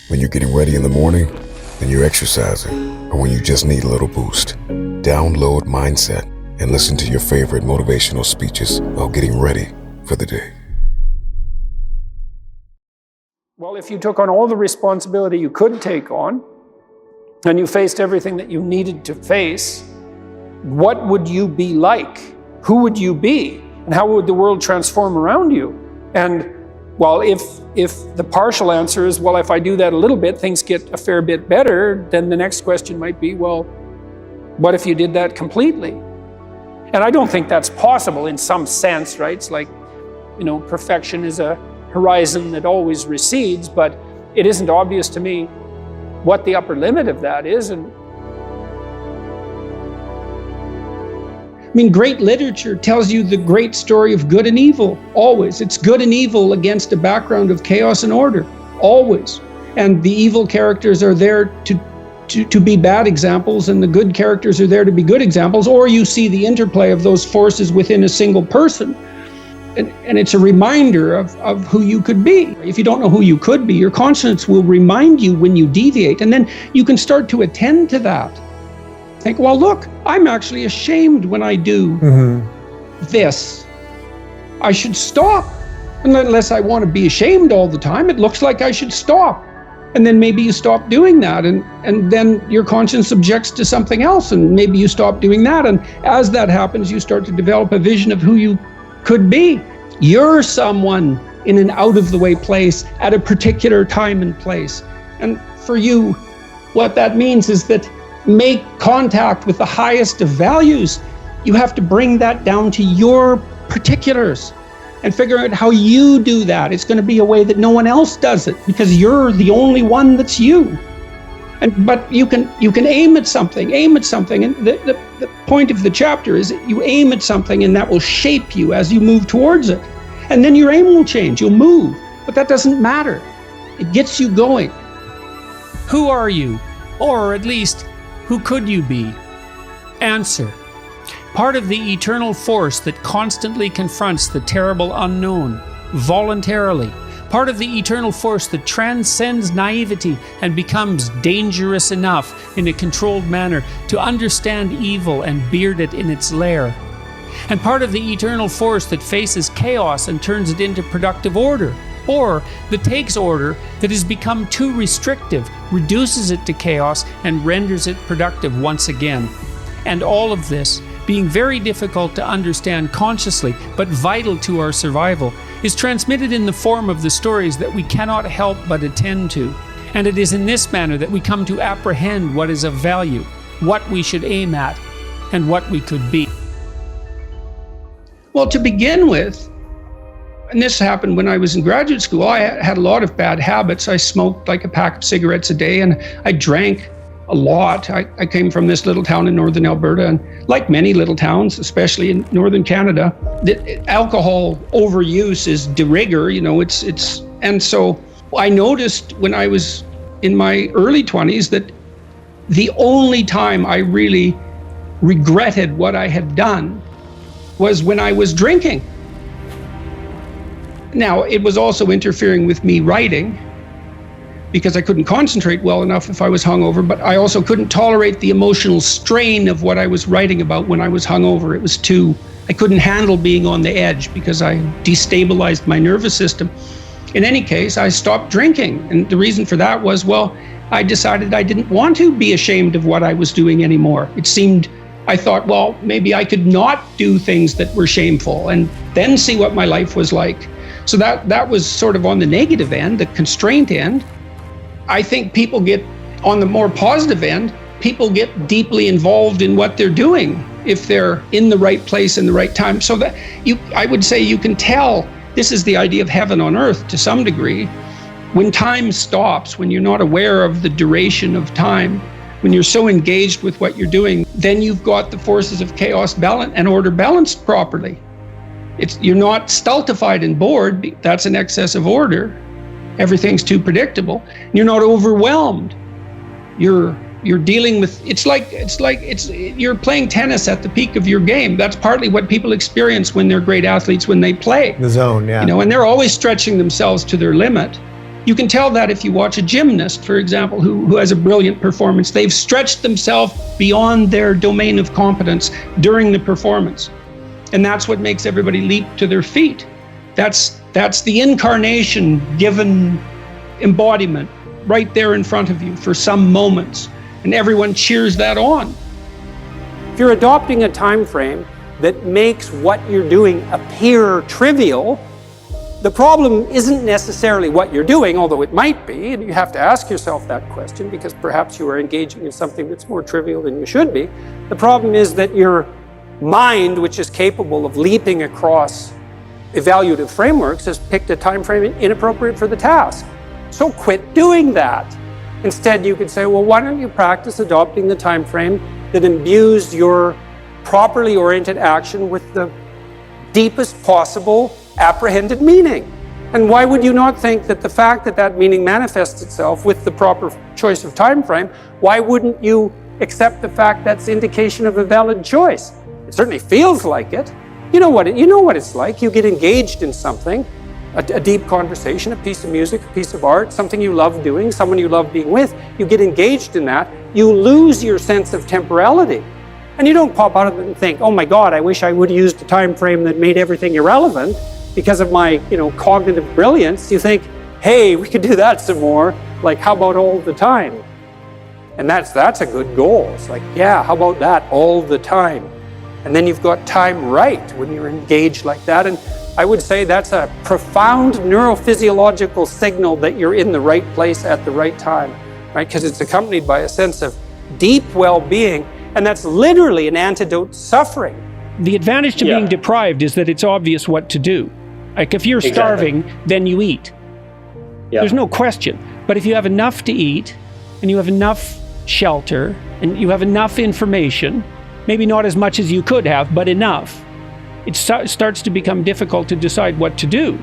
When you're getting ready in the morning, when you're exercising, or when you just need a little boost. Download Mindset and listen to your favorite motivational speeches while getting ready for the day. Well, if you took on all the responsibility you could take on, and you faced everything that you needed to face, what would you be like? Who would you be? And how would the world transform around you? And well, if the partial answer is, well, if I do that a little bit, things get a fair bit better, then the next question might be, well, what if you did that completely? And I don't think that's possible in some sense, right? It's like, perfection is a horizon that always recedes, but it isn't obvious to me what the upper limit of that is. And great literature tells you the great story of good and evil, always. It's good and evil against a background of chaos and order, always. And the evil characters are there to be bad examples, and the good characters are there to be good examples, or you see the interplay of those forces within a single person. And it's a reminder of who you could be. If you don't know who you could be, your conscience will remind you when you deviate, and then you can start to attend to that. Think, well, look, I'm actually ashamed when I do this. I should stop. Unless I want to be ashamed all the time, it looks like I should stop. And then maybe you stop doing that, and then your conscience objects to something else, and maybe you stop doing that. And as that happens, you start to develop a vision of who you could be. You're someone in an out-of-the-way place at a particular time and place. And for you, what that means is that make contact with the highest of values. You have to bring that down to your particulars and figure out how you do that. It's going to be a way that no one else does it, because you're the only one that's you. But you can aim at something. And the point of the chapter is that you aim at something, and that will shape you as you move towards it. And then your aim will change. You'll move. But that doesn't matter. It gets you going. who are you? Or at least, who could you be? Answer: part of the eternal force that constantly confronts the terrible unknown, voluntarily. Part of the eternal force that transcends naivety and becomes dangerous enough in a controlled manner to understand evil and beard it in its lair. And part of the eternal force that faces chaos and turns it into productive order, or that takes order that has become too restrictive, reduces it to chaos, and renders it productive once again. And all of this, being very difficult to understand consciously, but vital to our survival, is transmitted in the form of the stories that we cannot help but attend to. And it is in this manner that we come to apprehend what is of value, what we should aim at, and what we could be. Well, to begin with, and this happened when I was in graduate school, I had a lot of bad habits. I smoked like a pack of cigarettes a day, and I drank a lot. I came from this little town in northern Alberta, and like many little towns, especially in northern Canada, alcohol overuse is de rigueur, and so I noticed when I was in my early 20s that the only time I really regretted what I had done was when I was drinking. Now, it was also interfering with me writing, because I couldn't concentrate well enough if I was hungover, but I also couldn't tolerate the emotional strain of what I was writing about when I was hungover. I couldn't handle being on the edge because I destabilized my nervous system. In any case, I stopped drinking. And the reason for that was, I decided I didn't want to be ashamed of what I was doing anymore. I thought, maybe I could not do things that were shameful and then see what my life was like. So that was sort of on the negative end, the constraint end. I think people get, on the more positive end, people get deeply involved in what they're doing if they're in the right place in the right time. So that I would say you can tell, this is the idea of heaven on earth to some degree. When time stops, when you're not aware of the duration of time, when you're so engaged with what you're doing, then you've got the forces of chaos and order balanced properly. You're not stultified and bored. That's an excess of order. Everything's too predictable. You're not overwhelmed. You're dealing with, you're playing tennis at the peak of your game. That's partly what people experience when they're great athletes, when they play. The zone, yeah. And they're always stretching themselves to their limit. You can tell that if you watch a gymnast, for example, who has a brilliant performance. They've stretched themselves beyond their domain of competence during the performance. And that's what makes everybody leap to their feet. That's the incarnation given embodiment right there in front of you for some moments. And everyone cheers that on. If you're adopting a time frame that makes what you're doing appear trivial, the problem isn't necessarily what you're doing, although it might be, and you have to ask yourself that question because perhaps you are engaging in something that's more trivial than you should be. The problem is that your mind, which is capable of leaping across evaluative frameworks, has picked a time frame inappropriate for the task. So quit doing that. Instead, you could say, well, why don't you practice adopting the time frame that imbues your properly oriented action with the deepest possible apprehended meaning? And why would you not think that the fact that that meaning manifests itself with the proper choice of time frame, why wouldn't you accept the fact that's indication of a valid choice? It certainly feels like it. You know what it's like. You get engaged in something, a deep conversation, a piece of music, a piece of art, something you love doing, someone you love being with. You get engaged in that. You lose your sense of temporality. And you don't pop out of it and think, oh my God, I wish I would have used a time frame that made everything irrelevant because of my, cognitive brilliance. You think, hey, we could do that some more. Like, how about all the time? And that's a good goal. It's like, yeah, how about that all the time? And then you've got time right when you're engaged like that. And I would say that's a profound neurophysiological signal that you're in the right place at the right time, right? Because it's accompanied by a sense of deep well-being. And that's literally an antidote to suffering. The advantage to being deprived is that it's obvious what to do. Like if you're starving, then you eat. There's no question. But if you have enough to eat, and you have enough shelter, and you have enough information, maybe not as much as you could have, but enough, it starts to become difficult to decide what to do.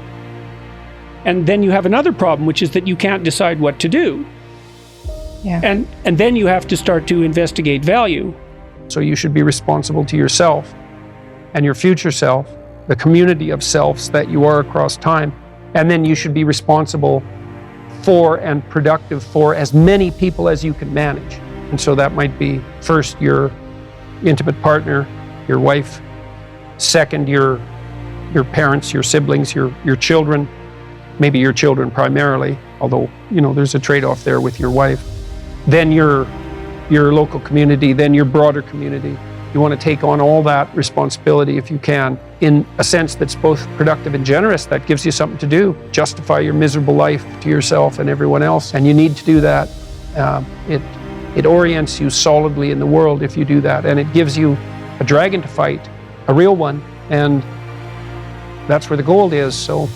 And then you have another problem, which is that you can't decide what to do. And then you have to start to investigate value. So you should be responsible to yourself and your future self, the community of selves that you are across time. And then you should be responsible for and productive for as many people as you can manage. And so that might be first your intimate partner, your wife, second your parents, your siblings, your children, maybe your children primarily, although there's a trade-off there with your wife. Then your local community, then your broader community. You want to take on all that responsibility if you can, in a sense that's both productive and generous. That gives you something to do. Justify your miserable life to yourself and everyone else, and you need to do that. It orients you solidly in the world if you do that, and it gives you a dragon to fight, a real one, and that's where the gold is. So